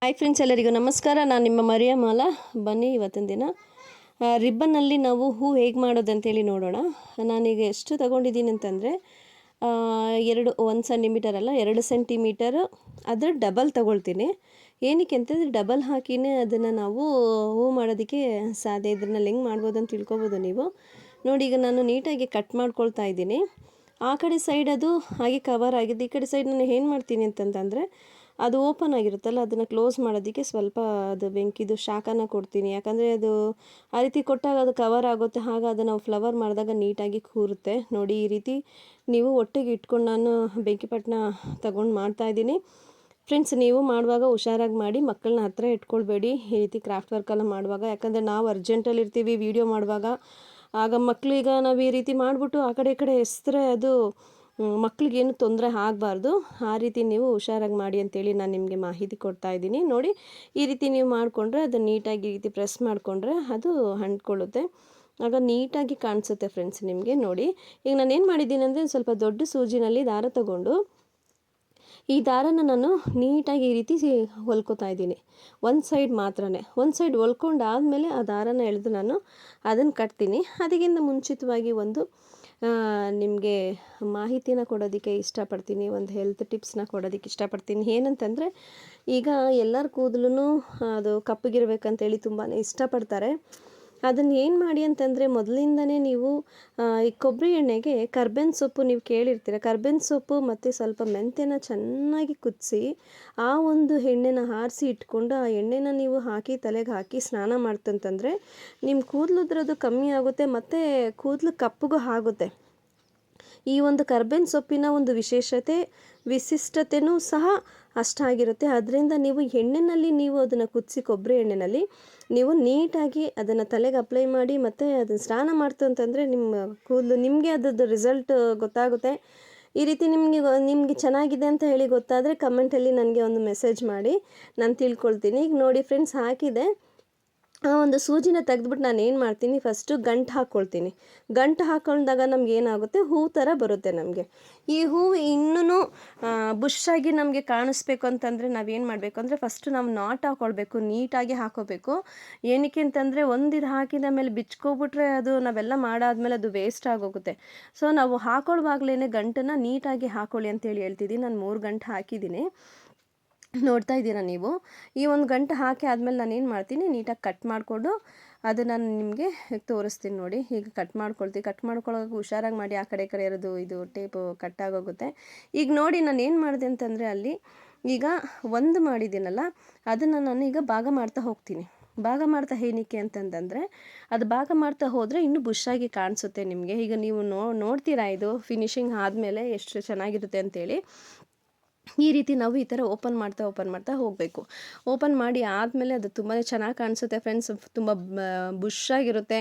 Hi friends, ಎಲ್ಲರಿಗೂ ನಮಸ್ಕಾರ. ನಾನು ನಿಮ್ಮ ಮರಿಯಮ್ಮಲ. ಬನ್ನಿ ಇವತ್ತಿನ ದಿನ ರಿಬ್ಬನ್ನಲ್ಲಿ ನಾವು ಹೂ ಹೇಗೆ ಮಾಡೋದಂತೇಳಿ ನೋಡೋಣ. ನಾನೀಗ ಎಷ್ಟು ತಗೊಂಡಿದ್ದೀನಿ ಅಂತಂದರೆ 1 ಸೆಂಟಿಮೀಟರ್ ಅಲ್ಲ, 2 ಸೆಂಟಿಮೀಟರ್ ಅದರ ಡಬಲ್ ತಗೊಳ್ತೀನಿ. ಏನಕ್ಕೆ ಅಂತಂದರೆ ಡಬಲ್ ಹಾಕಿನೇ ಅದನ್ನು ನಾವು ಹೂ ಮಾಡೋದಕ್ಕೆ ಸಾಧ್ಯ. ಇದರಲ್ಲಿ ಹೆಂಗೆ ಮಾಡ್ಬೋದು ಅಂತ ತಿಳ್ಕೊಬೋದು ನೀವು. ನೋಡಿ, ಈಗ ನಾನು ನೀಟಾಗಿ ಕಟ್ ಮಾಡ್ಕೊಳ್ತಾ ಇದ್ದೀನಿ. ಆ ಕಡೆ ಸೈಡ್ ಅದು ಹಾಗೆ ಕವರ್ ಆಗಿದೆ. ಈ ಕಡೆ ಸೈಡ್ ನಾನು ಏನು ಮಾಡ್ತೀನಿ ಅಂತಂತಂದರೆ, ಅದು ಓಪನ್ ಆಗಿರುತ್ತಲ್ಲ, ಅದನ್ನು ಕ್ಲೋಸ್ ಮಾಡೋದಕ್ಕೆ ಸ್ವಲ್ಪ ಅದು ಬೆಂಕಿದು ಶಾಖನ ಕೊಡ್ತೀನಿ. ಯಾಕಂದರೆ ಅದು ಆ ರೀತಿ ಕೊಟ್ಟಾಗ ಅದು ಕವರ್ ಆಗುತ್ತೆ. ಆಗ ಅದನ್ನು ನಾವು ಫ್ಲವರ್ ಮಾಡಿದಾಗ ನೀಟಾಗಿ ಕೂರುತ್ತೆ. ನೋಡಿ, ಈ ರೀತಿ ನೀವು ಒಟ್ಟಿಗೆ ಇಟ್ಕೊಂಡು ನಾನು ಬೆಂಕಿಪಟ್ಟಣ ತಗೊಂಡು ಮಾಡ್ತಾಯಿದ್ದೀನಿ. ಫ್ರೆಂಡ್ಸ್, ನೀವು ಮಾಡುವಾಗ ಹುಷಾರಾಗಿ ಮಾಡಿ, ಮಕ್ಕಳನ್ನ ಹತ್ತಿರ ಇಟ್ಕೊಳ್ಬೇಡಿ ಈ ರೀತಿ ಕ್ರಾಫ್ಟ್ ವರ್ಕೆಲ್ಲ ಮಾಡುವಾಗ. ಯಾಕಂದರೆ ನಾವು ಅರ್ಜೆಂಟಲ್ಲಿ ಇರ್ತೀವಿ ವೀಡಿಯೋ ಮಾಡುವಾಗ. ಆಗ ಮಕ್ಕಳೀಗ ನಾವು ಈ ರೀತಿ ಮಾಡಿಬಿಟ್ಟು ಆ ಕಡೆ ಈ ಕಡೆ ಎಸೆದ್ರೆ ಅದು ಮಕ್ಕಳಿಗೇನು ತೊಂದರೆ ಆಗಬಾರ್ದು. ಆ ರೀತಿ ನೀವು ಹುಷಾರಾಗಿ ಮಾಡಿ ಅಂತೇಳಿ ನಾನು ನಿಮಗೆ ಮಾಹಿತಿ ಕೊಡ್ತಾ ಇದ್ದೀನಿ. ನೋಡಿ, ಈ ರೀತಿ ನೀವು ಮಾಡಿಕೊಂಡ್ರೆ ಅದು ನೀಟಾಗಿ ಈ ರೀತಿ ಪ್ರೆಸ್ ಮಾಡಿಕೊಂಡ್ರೆ ಅದು ಅಂಟ್ಕೊಳ್ಳುತ್ತೆ. ಆಗ ನೀಟಾಗಿ ಕಾಣಿಸುತ್ತೆ ಫ್ರೆಂಡ್ಸ್ ನಿಮಗೆ. ನೋಡಿ, ಈಗ ನಾನು ಏನು ಮಾಡಿದ್ದೀನಿ ಅಂದರೆ ಸ್ವಲ್ಪ ದೊಡ್ಡ ಸೂಜಿನಲ್ಲಿ ದಾರ ತಗೊಂಡು ಈ ದಾರನ ನಾನು ನೀಟಾಗಿ ಈ ರೀತಿ ಹೊಲ್ಕೋತಾ ಇದ್ದೀನಿ. ಒಂದು ಸೈಡ್ ಮಾತ್ರನೇ. ಒಂದು ಸೈಡ್ ಹೊಲ್ಕೊಂಡಾದಮೇಲೆ ಆ ದಾರನ ಎಳೆದು ನಾನು ಅದನ್ನು ಕಟ್ತೀನಿ. ಅದಕ್ಕಿಂತ ಮುಂಚಿತವಾಗಿ ಒಂದು ನಿಮಗೆ ಮಾಹಿತಿನ ಕೊಡೋದಕ್ಕೆ ಇಷ್ಟಪಡ್ತೀನಿ. ಒಂದು ಹೆಲ್ತ್ ಟಿಪ್ಸ್ನ ಕೊಡೋದಕ್ಕೆ ಇಷ್ಟಪಡ್ತೀನಿ. ಏನಂತಂದರೆ, ಈಗ ಎಲ್ಲರ ಕೂದಲು ಅದು ಕಪ್ಪಗಿರ್ಬೇಕಂತೇಳಿ ತುಂಬಾ ಇಷ್ಟಪಡ್ತಾರೆ. ಅದನ್ನು ಏನು ಮಾಡಿ ಅಂತಂದರೆ, ಮೊದಲಿಂದನೇ ನೀವು ಈ ಕೊಬ್ಬರಿ ಎಣ್ಣೆಗೆ ಕರ್ಬೇವಿನ ಸೊಪ್ಪು ನೀವು ಕೇಳಿರ್ತೀರ. ಕರ್ಬೇವಿನ ಸೊಪ್ಪು ಮತ್ತು ಸ್ವಲ್ಪ ಮೆಂತ್ಯನ ಚೆನ್ನಾಗಿ ಕುದಿಸಿ ಆ ಒಂದು ಎಣ್ಣೆನ ಆರಿಸಿ ಇಟ್ಕೊಂಡು ಆ ಎಣ್ಣೆನ ನೀವು ಹಾಕಿ ತಲೆಗೆ ಹಾಕಿ ಸ್ನಾನ ಮಾಡ್ತಂತಂದರೆ ನಿಮ್ಮ ಕೂದಲು ಉದ್ರೋದು ಕಮ್ಮಿ ಆಗುತ್ತೆ ಮತ್ತು ಕೂದಲು ಕಪ್ಪಗೂ ಆಗುತ್ತೆ. ಈ ಒಂದು ಕರ್ಬೇವಿನ ಸೊಪ್ಪಿನ ಒಂದು ವಿಶಿಷ್ಟತೆಯೂ ಸಹ ಅಷ್ಟಾಗಿರುತ್ತೆ. ಅದರಿಂದ ನೀವು ಎಣ್ಣೆಯಲ್ಲಿ ನೀವು ಅದನ್ನು ಕುದಿಸಿ ಕೊಬ್ಬರಿ ಎಣ್ಣೆಯಲ್ಲಿ ನೀವು ನೀಟಾಗಿ ಅದನ್ನು ತಲೆಗೆ ಅಪ್ಲೈ ಮಾಡಿ ಮತ್ತು ಅದನ್ನು ಸ್ನಾನ ಮಾಡ್ತು ಅಂತಂದರೆ ನಿಮ್ಮ ಕೂದಲು ನಿಮಗೆ ಅದರದ್ದು ರಿಸಲ್ಟ್ ಗೊತ್ತಾಗುತ್ತೆ. ಈ ರೀತಿ ನಿಮಗೆ ಚೆನ್ನಾಗಿದೆ ಅಂತ ಹೇಳಿ ಗೊತ್ತಾದರೆ ಕಮೆಂಟಲ್ಲಿ ನನಗೆ ಒಂದು ಮೆಸೇಜ್ ಮಾಡಿ, ನಾನು ತಿಳ್ಕೊಳ್ತೀನಿ. ಈಗ ನೋಡಿ ಫ್ರೆಂಡ್ಸ್, ಹಾಕಿದೆ. ಆ ಒಂದು ಸೂಜಿನ ತೆಗೆದ್ಬಿಟ್ಟು ನಾನು ಏನು ಮಾಡ್ತೀನಿ, ಫಸ್ಟು ಗಂಟು ಹಾಕ್ಕೊಳ್ತೀನಿ. ಗಂಟು ಹಾಕ್ಕೊಂಡಾಗ ನಮ್ಗೆ ಏನಾಗುತ್ತೆ, ಹೂ ಥರ ಬರುತ್ತೆ ನಮಗೆ. ಈ ಹೂವು ಇನ್ನೂ ಬುಷ್ಷಾಗಿ ನಮಗೆ ಕಾಣಿಸ್ಬೇಕು ಅಂತಂದರೆ ನಾವೇನು ಮಾಡಬೇಕು ಅಂದರೆ, ಫಸ್ಟು ನಾವು ನಾಟ್ ಹಾಕ್ಕೊಳ್ಬೇಕು, ನೀಟಾಗಿ ಹಾಕ್ಕೋಬೇಕು. ಏನಕ್ಕೆ ಅಂತಂದರೆ, ಒಂದಿದು ಹಾಕಿದ ಮೇಲೆ ಬಿಚ್ಕೊಬಿಟ್ರೆ ಅದು ನಾವೆಲ್ಲ ಮಾಡಾದ್ಮೇಲೆ ಅದು ವೇಸ್ಟ್ ಆಗೋಗುತ್ತೆ. ಸೊ ನಾವು ಹಾಕೊಳ್ಳುವಾಗಲೇ ಗಂಟನ್ನು ನೀಟಾಗಿ ಹಾಕ್ಕೊಳ್ಳಿ ಅಂತೇಳಿ ಹೇಳ್ತಿದ್ದೀನಿ. ನಾನು 3 ಗಂಟು ಹಾಕಿದ್ದೀನಿ, ನೋಡ್ತಾ ಇದ್ದೀರಾ ನೀವು. ಈ ಒಂದು ಗಂಟು ಹಾಕಿ ಆದಮೇಲೆ ನಾನು ಏನು ಮಾಡ್ತೀನಿ, ನೀಟಾಗಿ ಕಟ್ ಮಾಡಿಕೊಂಡು ಅದನ್ನು ನಾನು ನಿಮಗೆ ತೋರಿಸ್ತೀನಿ. ನೋಡಿ, ಹೀಗೆ ಕಟ್ ಮಾಡ್ಕೊಳ್ತೀನಿ. ಕಟ್ ಮಾಡ್ಕೊಳ್ಳೋಕೆ ಹುಷಾರಾಗಿ ಮಾಡಿ, ಆ ಕಡೆ ಈ ಕಡೆ ಇರೋದು ಇದು ಟೇಪು ಕಟ್ಟಾಗೋಗುತ್ತೆ. ಈಗ ನೋಡಿ, ನಾನು ಏನು ಮಾಡಿದೆ ಅಂತಂದರೆ, ಅಲ್ಲಿ ಈಗ ಒಂದು ಮಾಡಿದ್ದೀನಲ್ಲ, ಅದನ್ನು ನಾನು ಈಗ ಭಾಗ ಮಾಡ್ತಾ ಹೋಗ್ತೀನಿ. ಭಾಗ ಮಾಡ್ತಾ ಏನಕ್ಕೆ ಅಂತಂದರೆ, ಅದು ಭಾಗ ಮಾಡ್ತಾ ಹೋದರೆ ಇನ್ನೂ ಬುಷ್ಷಾಗಿ ಕಾಣಿಸುತ್ತೆ ನಿಮಗೆ. ಈಗ ನೀವು ನೋಡ್ತೀರಾ ಇದು ಫಿನಿಶಿಂಗ್ ಆದಮೇಲೆ ಎಷ್ಟು ಚೆನ್ನಾಗಿರುತ್ತೆ ಅಂತೇಳಿ. ಈ ರೀತಿ ನಾವು ಈ ಥರ ಓಪನ್ ಮಾಡ್ತಾ ಹೋಗಬೇಕು. ಓಪನ್ ಮಾಡಿ ಆದಮೇಲೆ ಅದು ತುಂಬಾ ಚೆನ್ನಾಗಿ ಕಾಣಿಸುತ್ತೆ ಫ್ರೆಂಡ್ಸ್. ತುಂಬ ಬುಷ್ಷಾಗಿರುತ್ತೆ.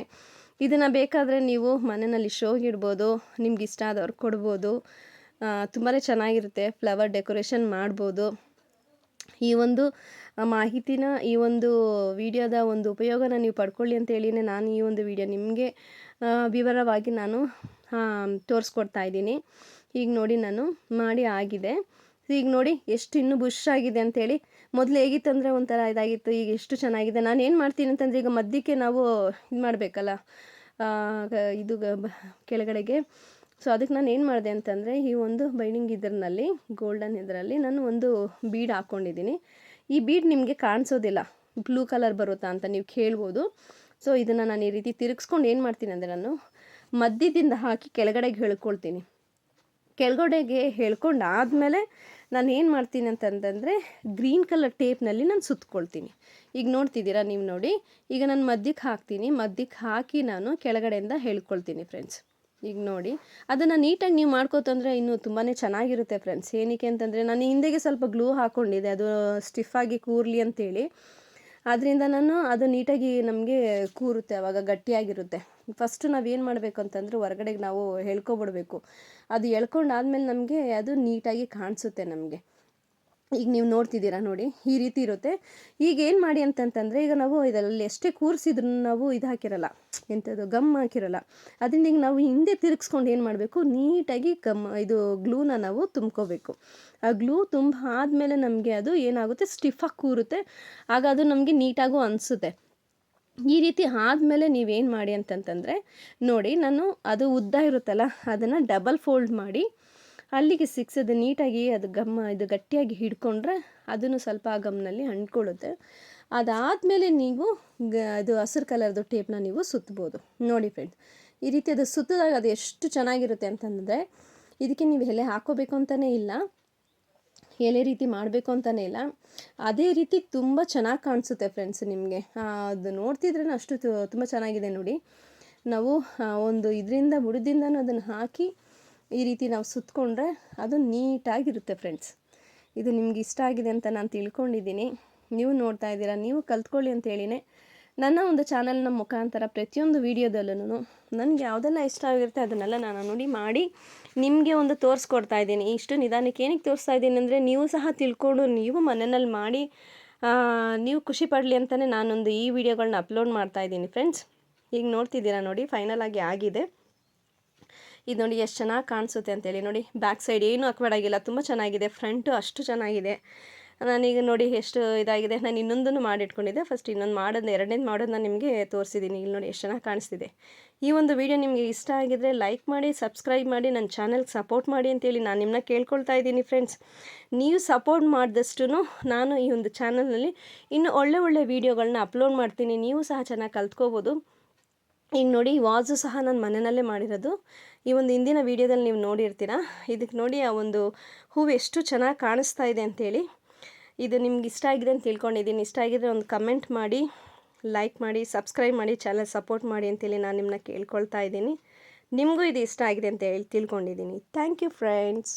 ಇದನ್ನು ಬೇಕಾದರೆ ನೀವು ಮನೆಯಲ್ಲಿ ಶೋಗೆ ಇಡ್ಬೋದು, ನಿಮ್ಗೆ ಇಷ್ಟ ಆದವ್ರಿಗೆ ಕೊಡ್ಬೋದು. ತುಂಬಾ ಚೆನ್ನಾಗಿರುತ್ತೆ. ಫ್ಲವರ್ ಡೆಕೋರೇಷನ್ ಮಾಡ್ಬೋದು. ಈ ಒಂದು ಮಾಹಿತಿನ, ಈ ಒಂದು ವಿಡಿಯೋದ ಒಂದು ಉಪಯೋಗನ ನೀವು ಪಡ್ಕೊಳ್ಳಿ ಅಂತೇಳಿನೇ ನಾನು ಈ ಒಂದು ವಿಡಿಯೋ ನಿಮಗೆ ವಿವರವಾಗಿ ನಾನು ತೋರಿಸ್ಕೊಡ್ತಾ ಇದ್ದೀನಿ. ಈಗ ನೋಡಿ, ನಾನು ಮಾಡಿ ಆಗಿದೆ. ಈಗ ನೋಡಿ ಎಷ್ಟು ಇನ್ನೂ ಬುಷ್ ಆಗಿದೆ ಅಂಥೇಳಿ. ಮೊದಲು ಹೇಗಿತ್ತಂದರೆ ಒಂಥರ ಇದಾಗಿತ್ತು, ಈಗ ಎಷ್ಟು ಚೆನ್ನಾಗಿದೆ. ನಾನು ಏನು ಮಾಡ್ತೀನಿ ಅಂತಂದರೆ, ಈಗ ಮಧ್ಯಕ್ಕೆ ನಾವು ಇದು ಮಾಡಬೇಕಲ್ಲ, ಇದು ಕೆಳಗಡೆಗೆ. ಸೊ ಅದಕ್ಕೆ ನಾನು ಏನು ಮಾಡಿದೆ ಅಂತಂದರೆ, ಈ ಒಂದು ಬೈಂಡಿಂಗ್ ಇದರಲ್ಲಿ ಗೋಲ್ಡನ್ ಇದರಲ್ಲಿ ನಾನು ಒಂದು ಬೀಡ್ ಹಾಕ್ಕೊಂಡಿದ್ದೀನಿ. ಈ ಬೀಡ್ ನಿಮಗೆ ಕಾಣಿಸೋದಿಲ್ಲ, ಬ್ಲೂ ಕಲರ್ ಬರುತ್ತಾ ಅಂತ ನೀವು ಕೇಳ್ಬೋದು. ಸೊ ಇದನ್ನು ನಾನು ಈ ರೀತಿ ತಿರುಗಿಸ್ಕೊಂಡು ಏನು ಮಾಡ್ತೀನಿ ಅಂದರೆ, ನಾನು ಮಧ್ಯದಿಂದ ಹಾಕಿ ಕೆಳಗಡೆಗೆ ಎಳ್ಕೊಳ್ತೀನಿ. ಕೆಳಗಡೆಗೆ ಎಳ್ಕೊಂಡು ಆದಮೇಲೆ ನಾನು ಏನು ಮಾಡ್ತೀನಿ ಅಂತಂದರೆ, ಗ್ರೀನ್ ಕಲರ್ ಟೇಪ್ನಲ್ಲಿ ನಾನು ಸುತ್ಕೊಳ್ತೀನಿ. ಈಗ ನೋಡ್ತಿದ್ದೀರಾ ನೀವು. ನೋಡಿ, ಈಗ ನಾನು ಮಧ್ಯಕ್ಕೆ ಹಾಕ್ತೀನಿ. ಮಧ್ಯಕ್ಕೆ ಹಾಕಿ ನಾನು ಕೆಳಗಡೆಯಿಂದ ಎಳ್ಕೊಳ್ತೀನಿ ಫ್ರೆಂಡ್ಸ್. ಈಗ ನೋಡಿ, ಅದನ್ನು ನೀಟಾಗಿ ನೀವು ಮಾಡ್ಕೋತಂದರೆ ಇನ್ನೂ ತುಂಬಾ ಚೆನ್ನಾಗಿರುತ್ತೆ ಫ್ರೆಂಡ್ಸ್. ಏನಕ್ಕೆ ಅಂತಂದರೆ, ನಾನು ಹಿಂದೆಗೆ ಸ್ವಲ್ಪ ಗ್ಲೂ ಹಾಕ್ಕೊಂಡಿದ್ದೆ, ಅದು ಸ್ಟಿಫಾಗಿ ಕೂರಲಿ ಅಂತೇಳಿ. ಅದರಿಂದ ನಾನು ಅದು ನೀಟಾಗಿ ನಮಗೆ ಕೂರುತ್ತೆ, ಆವಾಗ ಗಟ್ಟಿಯಾಗಿರುತ್ತೆ. ಫಸ್ಟು ನಾವೇನು ಮಾಡಬೇಕು ಅಂತಂದರೆ, ಹೊರಗಡೆಗೆ ನಾವು ಎಳ್ಕೊಬಿಡ್ಬೇಕು. ಅದು ಎಳ್ಕೊಂಡಾದ್ಮೇಲೆ ನಮಗೆ ಅದು ನೀಟಾಗಿ ಕಾಣಿಸುತ್ತೆ ನಮಗೆ. ಈಗ ನೀವು ನೋಡ್ತಿದ್ದೀರಾ ನೋಡಿ, ಈ ರೀತಿ ಇರುತ್ತೆ. ಈಗ ಏನು ಮಾಡಿ ಅಂತಂತಂದರೆ, ಈಗ ನಾವು ಇದರಲ್ಲಿ ಎಷ್ಟೇ ಕೂರಿಸಿದ್ರು ನಾವು ಇದು ಹಾಕಿರಲ್ಲ, ಎಂಥದ್ದು ಗಮ್ ಹಾಕಿರಲ್ಲ. ಅದರಿಂದ ಈಗ ನಾವು ಹಿಂದೆ ತಿರುಗಿಸ್ಕೊಂಡು ಏನು ಮಾಡಬೇಕು, ನೀಟಾಗಿ ಇದು ಗ್ಲೂನ ನಾವು ತುಂಬ್ಕೋಬೇಕು. ಆ ಗ್ಲೂ ಆದಮೇಲೆ ನಮಗೆ ಅದು ಏನಾಗುತ್ತೆ, ಸ್ಟಿಫಾಗಿ ಕೂರುತ್ತೆ. ಆಗ ಅದು ನಮಗೆ ನೀಟಾಗೂ ಅನಿಸುತ್ತೆ. ಈ ರೀತಿ ಆದಮೇಲೆ ನೀವೇನು ಮಾಡಿ ಅಂತಂತಂದರೆ, ನೋಡಿ ನಾನು ಅದು ಉದ್ದ ಇರುತ್ತಲ್ಲ ಅದನ್ನು ಡಬಲ್ ಫೋಲ್ಡ್ ಮಾಡಿ ಅಲ್ಲಿಗೆ ಸಿಕ್ಸೋದು ನೀಟಾಗಿ ಅದು ಇದು ಗಟ್ಟಿಯಾಗಿ ಹಿಡ್ಕೊಂಡ್ರೆ ಅದನ್ನು ಸ್ವಲ್ಪ ಆ ಗಮ್ನಲ್ಲಿ ಅಂಟ್ಕೊಳ್ಳುತ್ತೆ. ಅದಾದಮೇಲೆ ನೀವು ಅದು ಹಸಿರು ಕಲರ್ದು ಟೇಪ್ನ ನೀವು ಸುತ್ತಬೋದು. ನೋಡಿ ಫ್ರೆಂಡ್ಸ್, ಈ ರೀತಿ ಅದು ಸುತ್ತಿದಾಗ ಅದು ಎಷ್ಟು ಚೆನ್ನಾಗಿರುತ್ತೆ ಅಂತಂದರೆ, ಇದಕ್ಕೆ ನೀವು ಎಲೆ ಹಾಕೋಬೇಕು ಅಂತಲೇ ಇಲ್ಲ, ಎಲೆ ರೀತಿ ಮಾಡಬೇಕು ಅಂತಲೇ ಇಲ್ಲ, ಅದೇ ರೀತಿ ತುಂಬ ಚೆನ್ನಾಗಿ ಕಾಣಿಸುತ್ತೆ ಫ್ರೆಂಡ್ಸ್. ನಿಮಗೆ ಅದು ನೋಡ್ತಿದ್ರೇ ಅಷ್ಟು ತುಂಬ ಚೆನ್ನಾಗಿದೆ ನೋಡಿ. ನಾವು ಒಂದು ಇದರಿಂದ ಬುಡದಿಂದನೂ ಅದನ್ನು ಹಾಕಿ ಈ ರೀತಿ ನಾವು ಸುತ್ತಕೊಂಡ್ರೆ ಅದು ನೀಟಾಗಿರುತ್ತೆ ಫ್ರೆಂಡ್ಸ್. ಇದು ನಿಮ್ಗೆ ಇಷ್ಟ ಆಗಿದೆ ಅಂತ ನಾನು ತಿಳ್ಕೊಂಡಿದ್ದೀನಿ. ನೀವು ನೋಡ್ತಾ ಇದ್ದೀರಾ, ನೀವು ಕಲ್ತ್ಕೊಳ್ಳಿ ಅಂತೇಳಿನೇ ನನ್ನ ಒಂದು ಚಾನಲ್ನ ಮುಖಾಂತರ ಪ್ರತಿಯೊಂದು ವೀಡಿಯೋದಲ್ಲೂ ನನಗೆ ಯಾವುದೆಲ್ಲ ಇಷ್ಟ ಆಗಿರುತ್ತೆ ಅದನ್ನೆಲ್ಲ ನಾನು ನೋಡಿ ಮಾಡಿ ನಿಮಗೆ ಒಂದು ತೋರಿಸ್ಕೊಡ್ತಾ ಇದ್ದೀನಿ. ಇಷ್ಟು ನಿಧಾನಕ್ಕೆ ಏನಕ್ಕೆ ತೋರಿಸ್ತಾ ಇದ್ದೀನಿ ಅಂದರೆ, ನೀವು ಸಹ ತಿಳ್ಕೊಂಡು ನೀವು ಮನೆಯಲ್ಲಿ ಮಾಡಿ ನೀವು ಖುಷಿ ಪಡಲಿ ಅಂತಲೇ ನಾನೊಂದು ಈ ವಿಡಿಯೋಗಳನ್ನ ಅಪ್ಲೋಡ್ ಮಾಡ್ತಾ ಇದ್ದೀನಿ ಫ್ರೆಂಡ್ಸ್. ಈಗ ನೋಡ್ತಿದ್ದೀರಾ ನೋಡಿ, ಫೈನಲ್ ಆಗಿದೆ. ಇದು ನೋಡಿ ಎಷ್ಟು ಚೆನ್ನಾಗಿ ಕಾಣಿಸುತ್ತೆ ಅಂತೇಳಿ. ನೋಡಿ ಬ್ಯಾಕ್ ಸೈಡ್ ಏನೂ ಹಾಕಬೇಡಾಗಿಲ್ಲ, ತುಂಬ ಚೆನ್ನಾಗಿದೆ. ಫ್ರಂಟು ಅಷ್ಟು ಚೆನ್ನಾಗಿದೆ. ನಾನೀಗ ನೋಡಿ ಎಷ್ಟು ಇದಾಗಿದೆ. ನಾನು ಇನ್ನೊಂದನ್ನು ಮಾಡಿಟ್ಕೊಂಡಿದ್ದೆ. ಫಸ್ಟ್ ಇನ್ನೊಂದು ಎರಡನೇದು ಮಾಡೋದನ್ನ ನಿಮಗೆ ತೋರಿಸಿದ್ದೀನಿ. ಇಲ್ಲಿ ನೋಡಿ ಎಷ್ಟು ಚೆನ್ನಾಗಿ ಕಾಣಿಸ್ತಿದೆ. ಈ ಒಂದು ವಿಡಿಯೋ ನಿಮಗೆ ಇಷ್ಟ ಆಗಿದರೆ ಲೈಕ್ ಮಾಡಿ, ಸಬ್ಸ್ಕ್ರೈಬ್ ಮಾಡಿ, ನನ್ನ ಚಾನಲ್ಗೆ ಸಪೋರ್ಟ್ ಮಾಡಿ ಅಂತೇಳಿ ನಾನು ನಿಮ್ಮನ್ನ ಕೇಳ್ಕೊಳ್ತಾ ಇದ್ದೀನಿ ಫ್ರೆಂಡ್ಸ್. ನೀವು ಸಪೋರ್ಟ್ ಮಾಡಿದಷ್ಟು ನಾನು ಈ ಒಂದು ಚಾನಲ್ನಲ್ಲಿ ಇನ್ನೂ ಒಳ್ಳೆ ವೀಡಿಯೋಗಳನ್ನ ಅಪ್ಲೋಡ್ ಮಾಡ್ತೀನಿ. ನೀವು ಸಹ ಚೆನ್ನಾಗಿ ಕಲ್ತ್ಕೋಬೋದು. ಈಗ ನೋಡಿ, ವಾಸು ಸಹ ನಾನು ಮನೆಯಲ್ಲೇ ಮಾಡಿರೋದು. ಈ ಒಂದು ಹಿಂದಿನ ವೀಡಿಯೋದಲ್ಲಿ ನೀವು ನೋಡಿರ್ತೀರ. ಇದಕ್ಕೆ ನೋಡಿ ಆ ಒಂದು ಹೂವು ಎಷ್ಟು ಚೆನ್ನಾಗಿ ಕಾಣಿಸ್ತಾ ಇದೆ ಅಂತೇಳಿ. ಇದು ನಿಮ್ಗೆ ಇಷ್ಟ ಆಗಿದೆ ಅಂತ ತಿಳ್ಕೊಂಡಿದ್ದೀನಿ. ಇಷ್ಟ ಆಗಿದ್ರೆ ಒಂದು ಕಮೆಂಟ್ ಮಾಡಿ, ಲೈಕ್ ಮಾಡಿ, ಸಬ್ಸ್ಕ್ರೈಬ್ ಮಾಡಿ, ಚಾನಲ್ ಸಪೋರ್ಟ್ ಮಾಡಿ ಅಂತೇಳಿ ನಾನು ನಿಮ್ಮನ್ನ ಕೇಳ್ಕೊಳ್ತಾ ಇದ್ದೀನಿ. ನಿಮಗೂ ಇದು ಇಷ್ಟ ಆಗಿದೆ ಅಂತ ತಿಳ್ಕೊಂಡಿದ್ದೀನಿ. Thank you friends.